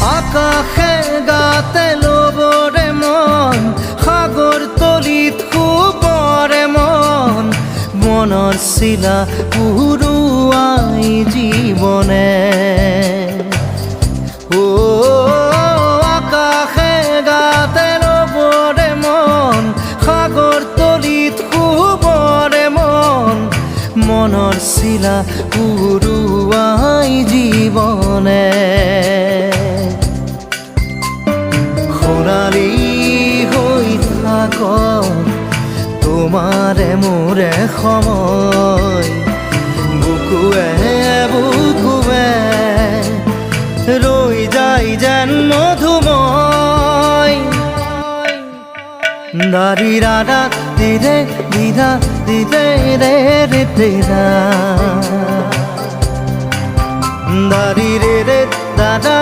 আকাশে গাতে ল'বৰে মন সাগৰ তলিত শুবৰে মন মনৰ চিলা উৰুৱাই জীৱনে আকাশে গাতে ল'বৰে মন সাগৰ তলিত শুবৰে মন মনৰ চিলা উৰুৱাই জীৱনে সোণালী হৈ থাকক তোমাৰে মোৰে সময় বুকুৱে বুকুৱে ৰৈ যায় যেন মধুময় দাৰি ৰাধা দিৰে দিদা দিদে ৰে ৰে দিদা দাৰি ৰে ৰে দাদা